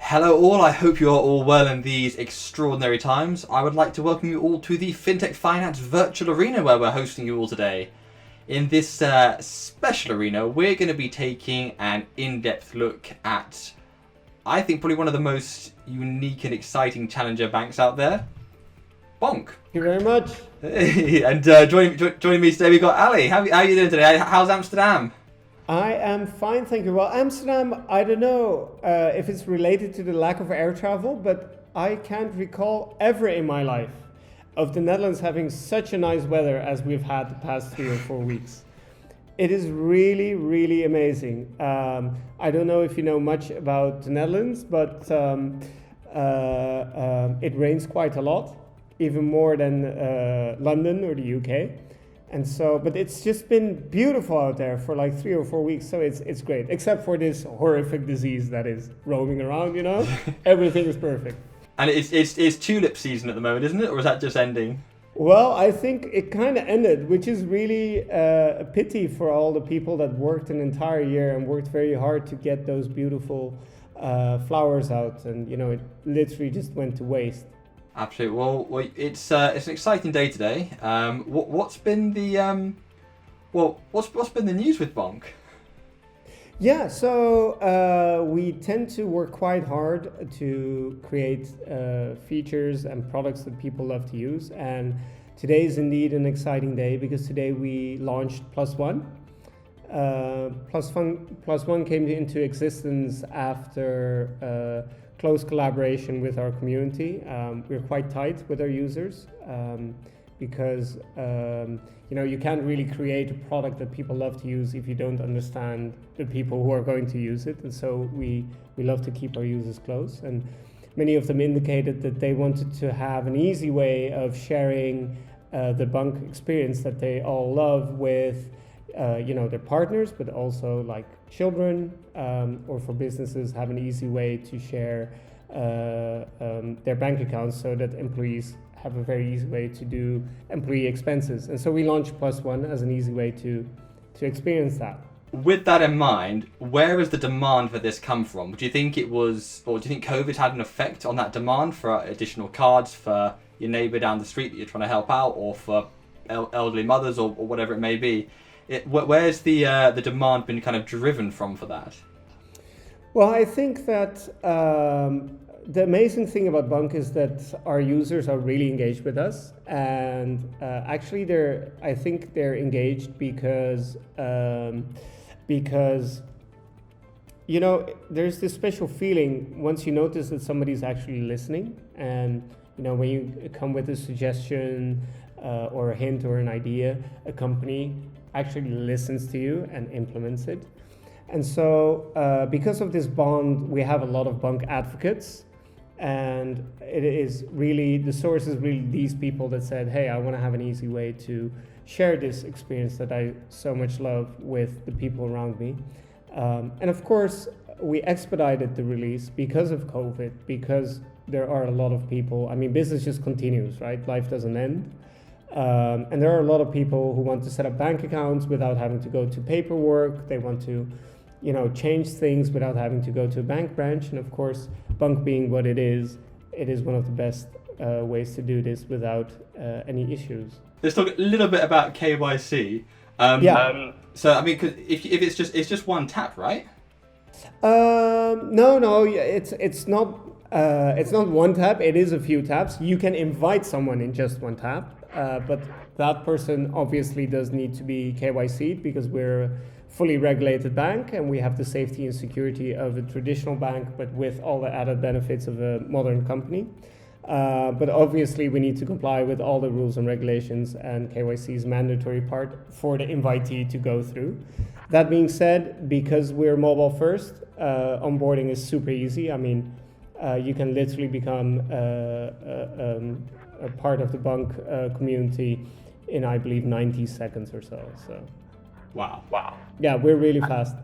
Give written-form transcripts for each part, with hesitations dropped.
Hello all, I hope you are all well in these extraordinary times. I would like to welcome you all to the FinTech Finance Virtual Arena where we're hosting you all today. In this special arena, we're going to be taking an in-depth look at, I think, probably one of the most unique and exciting challenger banks out there, Bunq. Thank you very much. And joining me today, we've got Ali. How are you doing today? How's Amsterdam? I am fine, thank you. Well, Amsterdam, I don't know if it's related to the lack of air travel, but I can't recall ever in my life of the Netherlands having such a nice weather as we've had the past 3 or 4 weeks. It is really, really amazing. I don't know if you know much about the Netherlands, but it rains quite a lot, even more than London or the UK. And so, but it's just been beautiful out there for like 3 or 4 weeks, so it's great. Except for this horrific disease that is roaming around, you know? Everything is perfect. And it's tulip season at the moment, isn't it? Or is that just ending? Well, I think it kind of ended, which is really a pity for all the people that worked an entire year and worked very hard to get those beautiful flowers out. And, you know, it literally just went to waste. Absolutely. Well, it's an exciting day today. What's been the what's been the news with Bunq? Yeah, so we tend to work quite hard to create features and products that people love to use. And today is indeed an exciting day because today we launched Plus One. Plus One came into existence after close collaboration with our community. We're quite tight with our users because you know, you can't really create a product that people love to use if you don't understand the people who are going to use it. And so we love to keep our users close. And many of them indicated that they wanted to have an easy way of sharing the Bunq experience that they all love with you know, their partners, but also like children, or for businesses, have an easy way to share their bank accounts so that employees have a very easy way to do employee expenses. And so we launched Plus One as an easy way to experience that. With that in mind, where has the demand for this come from? Do you think it was, or do you think COVID had an effect on that demand for additional cards for your neighbour down the street that you're trying to help out, or for elderly mothers, or whatever it may be? Where's the demand been kind of driven from for that? Well, I think that the amazing thing about Bunq is that our users are really engaged with us, and actually I think they're engaged because you know, there's this special feeling once you notice that somebody's actually listening, and you know, when you come with a suggestion or a hint or an idea, a company actually listens to you and implements it. And so because of this bond, we have a lot of Bunq advocates, and it is really, the source is really these people that said, hey, I want to have an easy way to share this experience that I so much love with the people around me. And of course, we expedited the release because of COVID, because there are a lot of people, I mean, business just continues, right? Life doesn't end. And there are a lot of people who want to set up bank accounts without having to go to paperwork. They want to, you know, change things without having to go to a bank branch. And of course, Bunq being what it is one of the best ways to do this without any issues. Let's talk a little bit about KYC. So I mean, 'cause if it's just one tap, right? No, it's not one tap. It is a few taps. You can invite someone in just one tap. But that person obviously does need to be KYC'd because we're a fully regulated bank and we have the safety and security of a traditional bank, but with all the added benefits of a modern company. But obviously we need to comply with all the rules and regulations, and KYC is a mandatory part for the invitee to go through. That being said, because we're mobile first, onboarding is super easy. I mean, you can literally become a part of the Bunq community in, I believe, 90 seconds or so. So, wow. Yeah, we're really fast.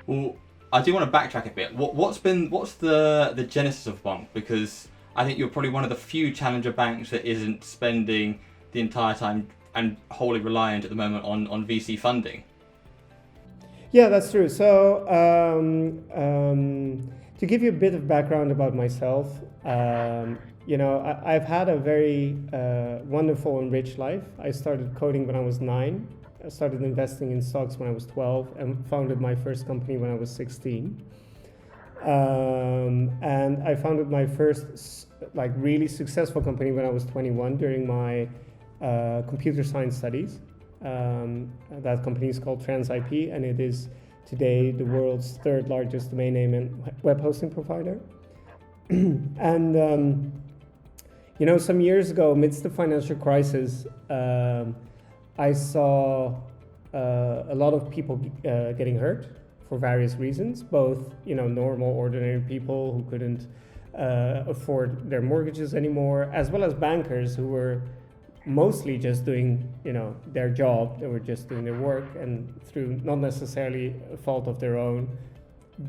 Well, I do want to backtrack a bit. What's the genesis of Bunq? Because I think you're probably one of the few challenger banks that isn't spending the entire time and wholly reliant at the moment on VC funding. Yeah, that's true. So To give you a bit of background about myself, I've had a very wonderful and rich life. I started coding when I was 9. I started investing in stocks when I was 12 and founded my first company when I was 16. And I founded my first really successful company when I was 21 during my computer science studies. That company is called TransIP, and it is today the world's third largest domain name and web hosting provider. And some years ago, amidst the financial crisis, I saw a lot of people getting hurt for various reasons, both normal, ordinary people who couldn't afford their mortgages anymore, as well as bankers who were mostly just doing their job. They were just doing their work, and through not necessarily a fault of their own,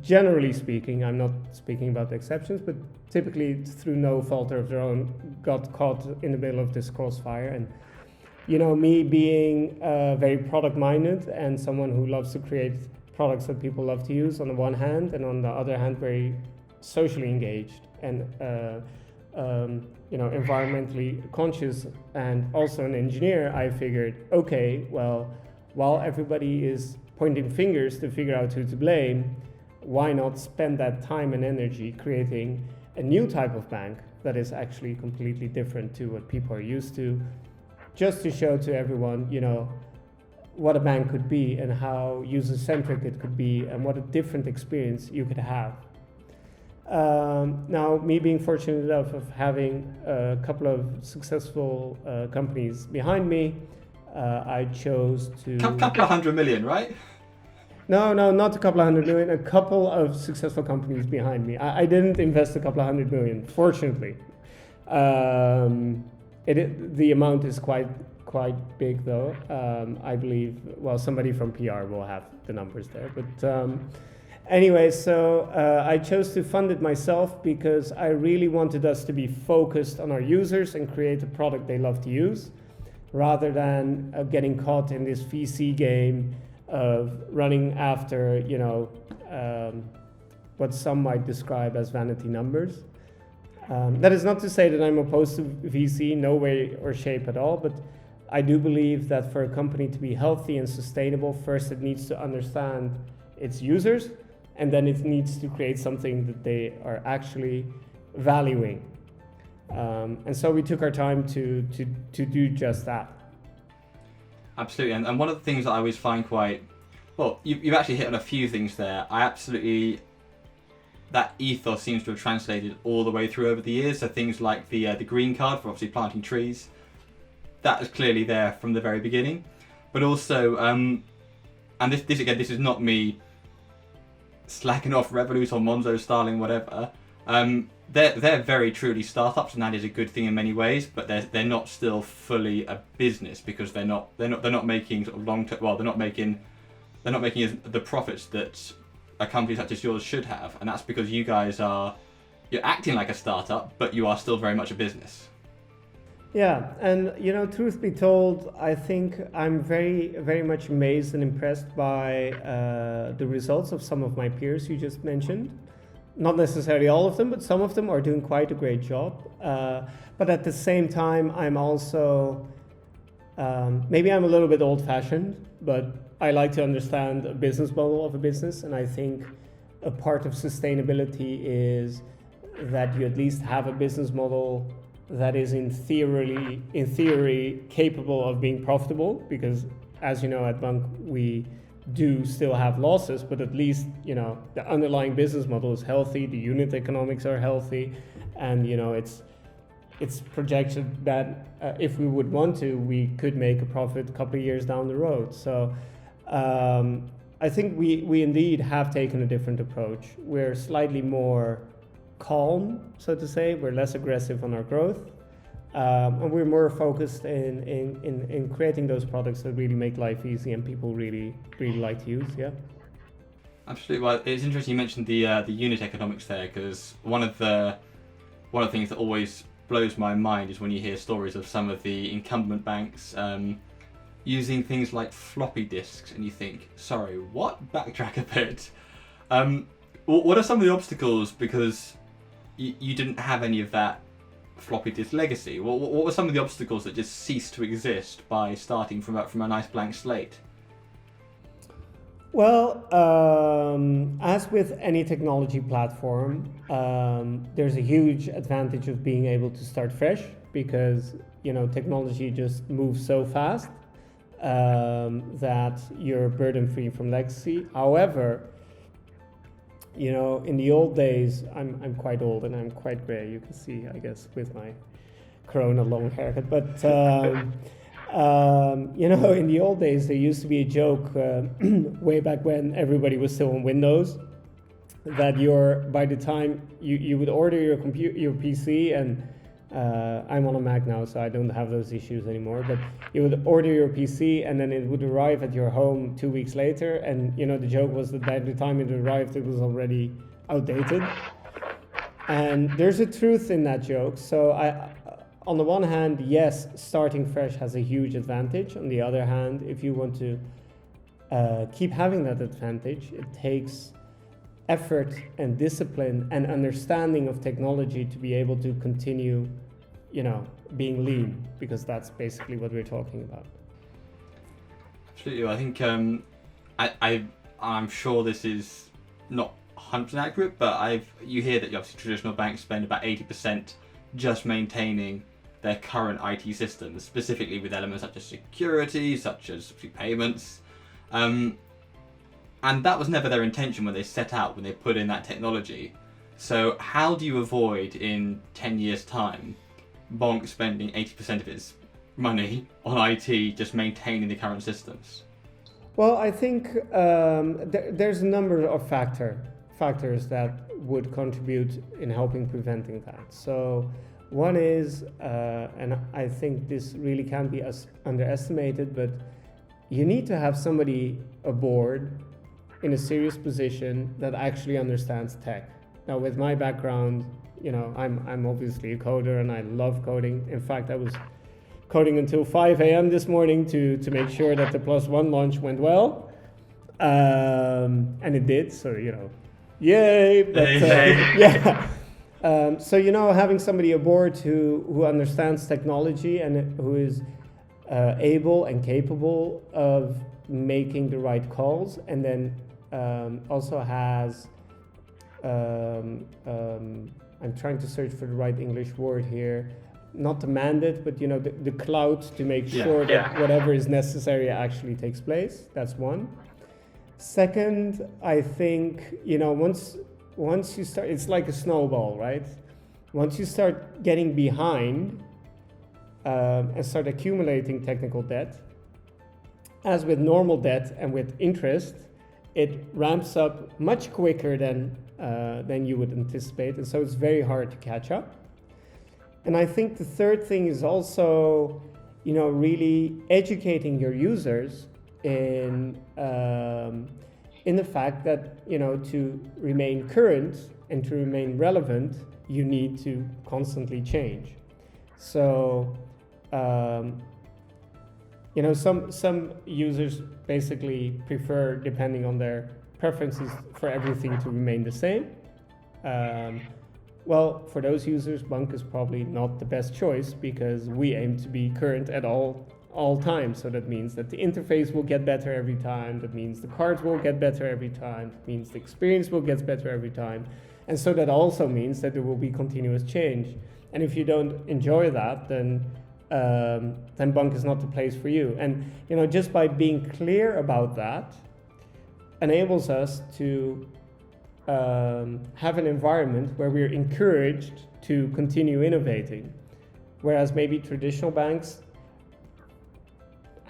generally speaking, I'm not speaking about the exceptions, but typically through no fault of their own, got caught in the middle of this crossfire. And me being very product minded and someone who loves to create products that people love to use on the one hand, and on the other hand very socially engaged and environmentally conscious, and also an engineer, I figured, okay, well, while everybody is pointing fingers to figure out who to blame, why not spend that time and energy creating a new type of bank that is actually completely different to what people are used to, just to show to everyone, what a bank could be and how user-centric it could be and what a different experience you could have. Now, me being fortunate enough of having a couple of successful companies behind me, I chose to... Couple of 100 million, right? No, not a couple of 100 million, a couple of successful companies behind me. I didn't invest a couple of 100 million, fortunately. The amount is quite big though. I believe, well, somebody from PR will have the numbers there. But anyway, so I chose to fund it myself because I really wanted us to be focused on our users and create a product they love to use, rather than getting caught in this VC game of running after, what some might describe as vanity numbers. That is not to say that I'm opposed to VC, no way or shape at all, but I do believe that for a company to be healthy and sustainable, first it needs to understand its users, and then it needs to create something that they are actually valuing. And so we took our time to do just that. Absolutely, and one of the things that I always find quite... Well, you've actually hit on a few things there. That ethos seems to have translated all the way through over the years. So things like the green card for obviously planting trees, that is clearly there from the very beginning. But also, and this again, this is not me slacking off Revolut or Monzo, Starling, whatever. They're very truly startups, and that is a good thing in many ways. But they're not still fully a business because they're not making sort of long term. Well, they're not making the profits that a company such as yours should have, and that's because you're acting like a startup, but you are still very much a business. Yeah, and truth be told, I think I'm very, very much amazed and impressed by the results of some of my peers you just mentioned. Not necessarily all of them, but some of them are doing quite a great job. But at the same time, I'm also, maybe I'm a little bit old-fashioned, but I like to understand a business model of a business, and I think a part of sustainability is that you at least have a business model that is in theory capable of being profitable, because as you know, at Bunq we do still have losses, but at least the underlying business model is healthy, the unit economics are healthy, and it's projected that if we would want to, we could make a profit a couple of years down the road. So I think we indeed have taken a different approach. We're slightly more calm, so to say. We're less aggressive on our growth, and we're more focused in creating those products that really make life easy and people really like to use. Yeah. Absolutely. Well, it's interesting you mentioned the unit economics there, because one of the things that always blows my mind is when you hear stories of some of the incumbent banks using things like floppy disks, and you think, sorry, what? Backtrack a bit. What are some of the obstacles, because you didn't have any of that floppy disk legacy? What were some of the obstacles that just ceased to exist by starting from a nice blank slate? Well, as with any technology platform, there's a huge advantage of being able to start fresh, because technology just moves so fast that you're burden-free from legacy. However, in the old days, I'm quite old and I'm quite gray. You can see, I guess, with my Corona long haircut. But in the old days, there used to be a joke way back when everybody was still on Windows, that by the time you would order your PC, and I'm on a Mac now, so I don't have those issues anymore, but you would order your PC and then it would arrive at your home 2 weeks later, and the joke was that by the time it arrived, it was already outdated. And there's a truth in that joke. So on the one hand, yes, starting fresh has a huge advantage. On the other hand, if you want to keep having that advantage, it takes effort and discipline and understanding of technology to be able to continue, being lean, because that's basically what we're talking about. Absolutely. I think I'm sure this is not 100% accurate, but you hear that obviously traditional banks spend about 80% just maintaining their current IT systems, specifically with elements such as security, such as payments. And that was never their intention when they set out, when they put in that technology. So how do you avoid, in 10 years' time, Bunq spending 80% of its money on IT just maintaining the current systems? Well, I think there's a number of factors that would contribute in helping preventing that. So one is, and I think this really can't be underestimated, but you need to have somebody aboard in a serious position that actually understands tech. Now, with my background, I'm obviously a coder and I love coding. In fact, I was coding until 5 a.m. this morning to make sure that the +1 launch went well. And it did, so, yay! But, yeah. So, having somebody aboard who understands technology and who is able and capable of making the right calls, and then also has, I'm trying to search for the right English word here, not the mandate, but the clout to make sure that whatever is necessary actually takes place. That's one. Second, I think, once you start, it's like a snowball, right? Once you start getting behind and start accumulating technical debt, as with normal debt and with interest, it ramps up much quicker than you would anticipate, and so it's very hard to catch up. And I think the third thing is also, really educating your users in the fact that, to remain current and to remain relevant, you need to constantly change. So, some users basically prefer, depending on their preferences, for everything to remain the same. Well, for those users, Bunq is probably not the best choice, because we aim to be current at all times. So that means that the interface will get better every time. That means the cards will get better every time. That means the experience will get better every time. And so that also means that there will be continuous change. And if you don't enjoy that, then Bunq is not the place for you. And just by being clear about that enables us to have an environment where we're encouraged to continue innovating, whereas maybe traditional banks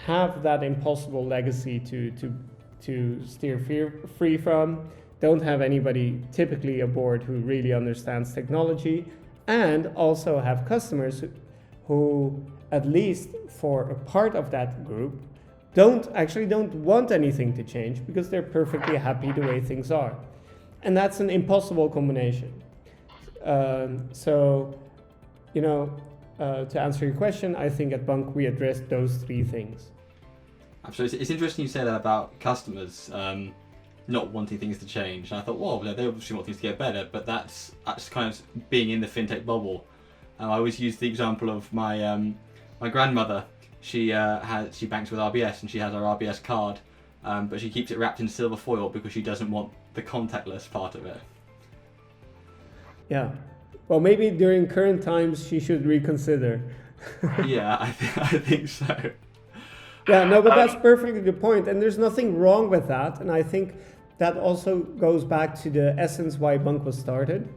have that impossible legacy to steer free from, don't have anybody typically aboard who really understands technology, and also have customers who, at least for a part of that group, don't want anything to change, because they're perfectly happy the way things are. And that's an impossible combination. To answer your question, I think at Bunq we addressed those three things. Absolutely. It's interesting you say that about customers. not wanting things to change. And I thought, well, they obviously want things to get better, but that's kind of being in the fintech bubble. I always use the example of my grandmother. She banks with RBS and she has her RBS card, but she keeps it wrapped in silver foil because she doesn't want the contactless part of it. Yeah. Well, maybe during current times she should reconsider. Yeah, I think so. Yeah, no, but that's perfectly the point, and there's nothing wrong with that. And I think that also goes back to the essence why Bunq was started,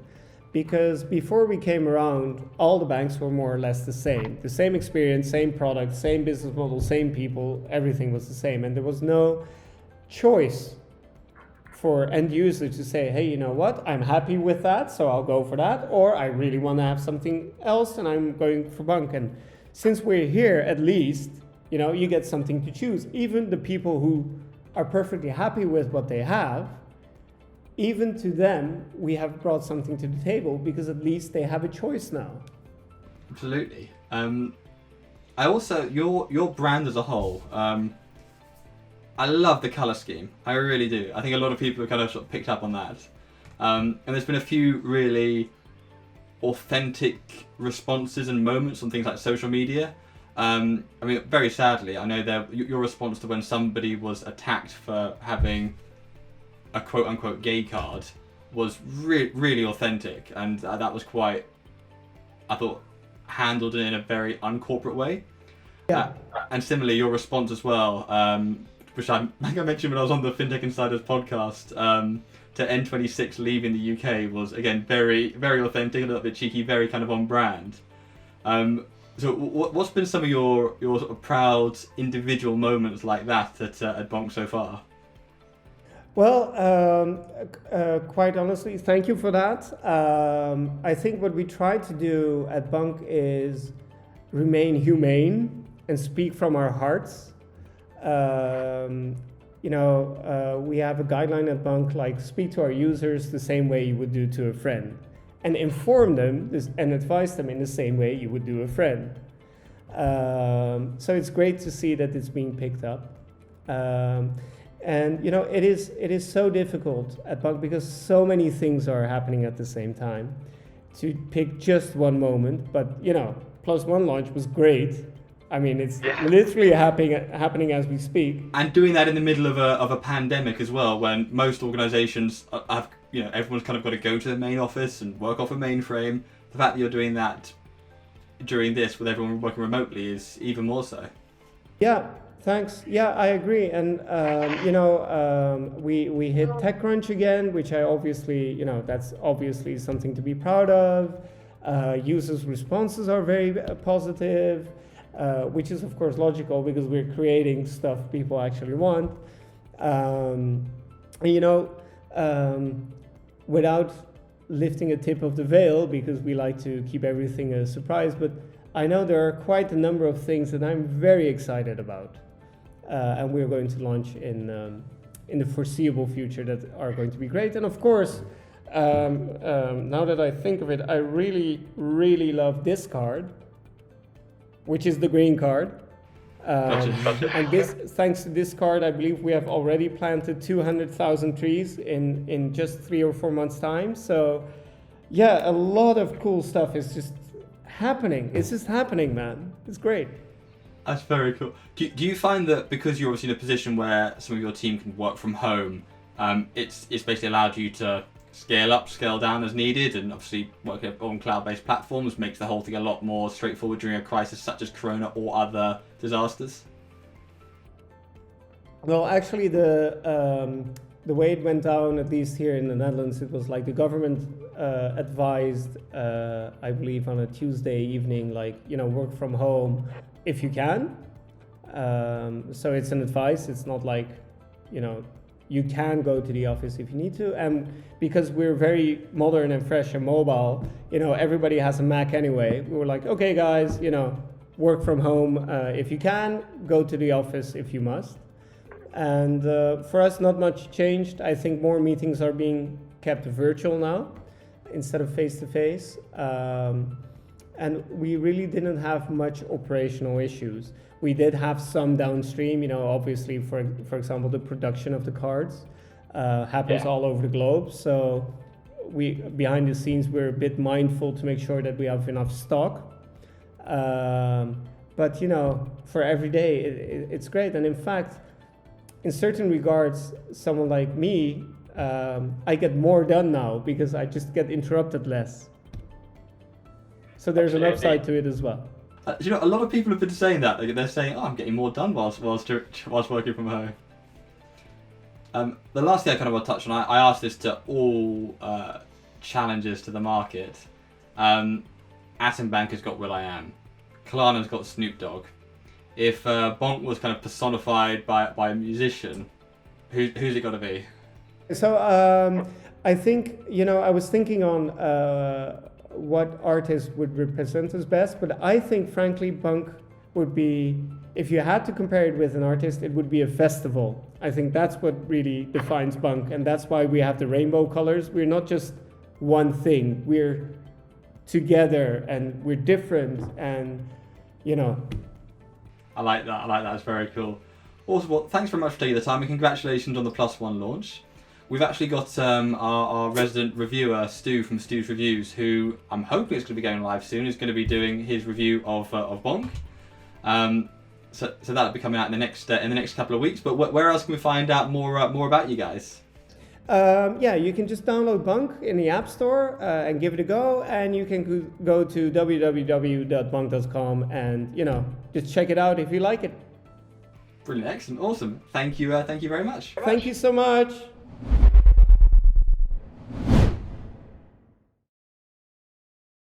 because before we came around, all the banks were more or less the same experience, same product, same business model, same people, everything was the same, and there was no choice for end user to say, hey, you know what, I'm happy with that, so I'll go for that, or I really want to have something else and I'm going for Bunq. And since we're here, at least, you know, you get something to choose. Even the people who are perfectly happy with what they have, even to them, we have brought something to the table because at least they have a choice now. Absolutely. I also, your brand as a whole, I love the colour scheme. I really do. I think a lot of people have kind of sort of picked up on that. And there's been a few really authentic responses and moments on things like social media. I mean, very sadly, I know your response to when somebody was attacked for having a quote-unquote gay card was really authentic, and that was quite, I thought, handled in a very uncorporate way. Yeah. And similarly, your response as well, which I think I mentioned when I was on the FinTech Insiders podcast, to N26 leaving the UK was, again, very, very authentic, a little bit cheeky, very kind of on brand. So what's been some of your sort of proud individual moments like that at Bunq so far? Well, quite honestly, thank you for that. I think what we try to do at Bunq is remain humane and speak from our hearts. We have a guideline at Bunq, like speak to our users the same way you would do to a friend, and inform them and advise them in the same way you would do a friend. So it's great to see that it's being picked up. And it is so difficult at Bunq because so many things are happening at the same time to pick just one moment. But +1 launch was great. I mean, it's literally happening as we speak. And doing that in the middle of a pandemic as well, when most organisations have, everyone's kind of got to go to the main office and work off a mainframe. The fact that you're doing that during this with everyone working remotely is even more so. Yeah, thanks. Yeah, I agree. And we hit TechCrunch again, which I obviously, that's obviously something to be proud of. Users' responses are very positive. Which is of course logical because we're creating stuff people actually want. Without lifting a tip of the veil, because we like to keep everything a surprise, but I know there are quite a number of things that I'm very excited about, and we're going to launch in the foreseeable future that are going to be great. And of course, now that I think of it, I really, really love this card, which is the green card. And thanks to this card, I believe we have already planted 200,000 trees in just 3 or 4 months' time. So yeah, a lot of cool stuff is just happening. It's just happening, man. It's great. That's very cool. Do you find that because you're obviously in a position where some of your team can work from home, it's basically allowed you to scale up, scale down as needed, and obviously working on cloud-based platforms makes the whole thing a lot more straightforward during a crisis such as Corona or other disasters? Well, actually, the way it went down, at least here in the Netherlands, it was like the government advised, I believe on a Tuesday evening, work from home if you can. So it's an advice. It's not like, you can go to the office if you need to. And because we're very modern and fresh and mobile, everybody has a Mac anyway. We were like, okay, guys, work from home if you can, go to the office if you must. And for us, not much changed. I think more meetings are being kept virtual now instead of face-to-face. And we really didn't have much operational issues. We did have some downstream, obviously, for example, the production of the cards. happens all over the globe. So we, behind the scenes, we're a bit mindful to make sure that we have enough stock. But you know, for every day, it's great. And in fact, in certain regards, someone like me, I get more done now because I just get interrupted less. So there's an upside to it as well. You know, a lot of people have been saying that. They're saying, "Oh, I'm getting more done whilst working from home." The last thing I kind of want to touch on, I asked this to all challengers to the market. Atom Bank has got will.i.am. Klarna's got Snoop Dogg. If Bunq was kind of personified by a musician, who's it got to be? So I think, you know, I was thinking on what artist would represent us best, but I think frankly Bunq would be, if you had to compare it with an artist, it would be a festival. I think that's what really defines Bunq, and that's why we have the rainbow colors. We're not just one thing, we're together and we're different, and you know. I like that, it's very cool. Also, well, thanks very much for taking the time and congratulations on the +1 launch. We've actually got our resident reviewer, Stu from Stu's Reviews, who I'm hoping is going to be going live soon, is going to be doing his review of Bunq. So that'll be coming out in the next couple of weeks. But where else can we find out more about you guys? Yeah, you can just download Bunq in the App Store and give it a go, and you can go to www.bunq.com and, you know, just check it out if you like it. Brilliant, excellent, awesome. Thank you very much. Thank you so much.